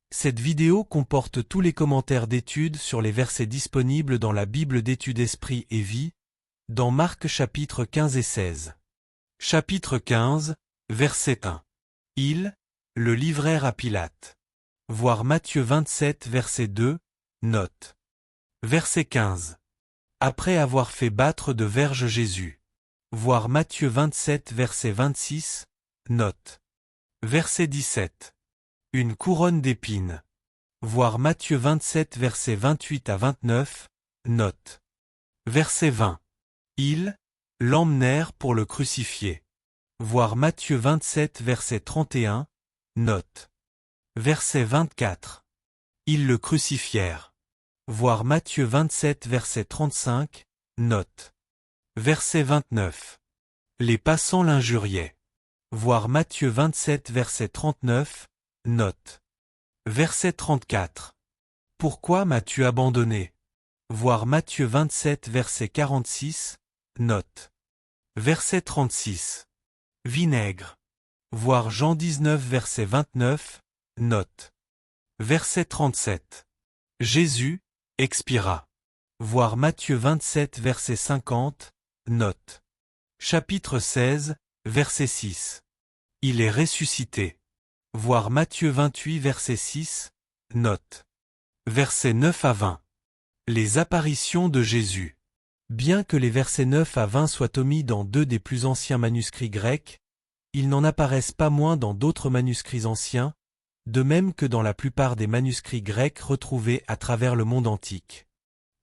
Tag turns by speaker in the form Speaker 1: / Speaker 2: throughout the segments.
Speaker 1: Cette vidéo comporte tous les commentaires d'études sur les versets disponibles dans la Bible d'études Esprit et Vie, dans Marc chapitre 15 et 16. Chapitre 15, verset 1. Ils le livrèrent à Pilate. Voir Matthieu 27 verset 2, note. Verset 15. Après avoir fait battre de verge Jésus. Voir Matthieu 27 verset 26, note. Verset 17. Une couronne d'épines. Voir Matthieu 27 verset 28 à 29, note. Verset 20. Ils l'emmenèrent pour le crucifier. Voir Matthieu 27 verset 31, note. Verset 24. Ils le crucifièrent. Voir Matthieu 27 verset 35, note. Verset 29. Les passants l'injuriaient. Voir Matthieu 27 verset 39, note. Verset 34. Pourquoi m'as-tu abandonné? Voir Matthieu 27 verset 46, note. Verset 36. Vinaigre. Voir Jean 19 verset 29, note. Verset 37. Jésus expira. Voir Matthieu 27 verset 50, note. Chapitre 16, verset 6. Il est ressuscité. Voir Matthieu 28 verset 6, note. Versets 9 à 20. Les apparitions de Jésus. Bien que les versets 9 à 20 soient omis dans deux des plus anciens manuscrits grecs, ils n'en apparaissent pas moins dans d'autres manuscrits anciens, de même que dans la plupart des manuscrits grecs retrouvés à travers le monde antique.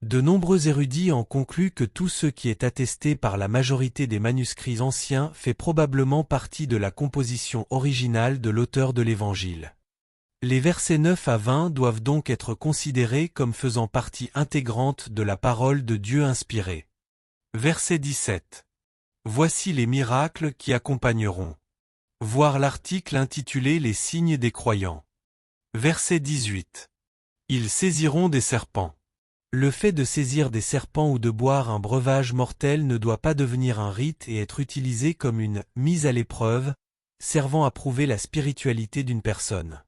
Speaker 1: De nombreux érudits en concluent que tout ce qui est attesté par la majorité des manuscrits anciens fait probablement partie de la composition originale de l'auteur de l'Évangile. Les versets 9 à 20 doivent donc être considérés comme faisant partie intégrante de la parole de Dieu inspirée. Verset 17. Voici les miracles qui accompagneront. Voir l'article intitulé Les signes des croyants. Verset 18. Ils saisiront des serpents. Le fait de saisir des serpents ou de boire un breuvage mortel ne doit pas devenir un rite et être utilisé comme une mise à l'épreuve, servant à prouver la spiritualité d'une personne.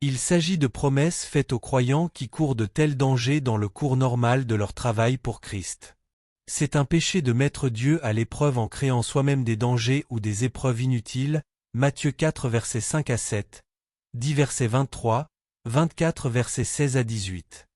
Speaker 1: Il s'agit de promesses faites aux croyants qui courent de tels dangers dans le cours normal de leur travail pour Christ. C'est un péché de mettre Dieu à l'épreuve en créant soi-même des dangers ou des épreuves inutiles, Matthieu 4 versets 5 à 7, 10 verset 23, 24 versets 16 à 18.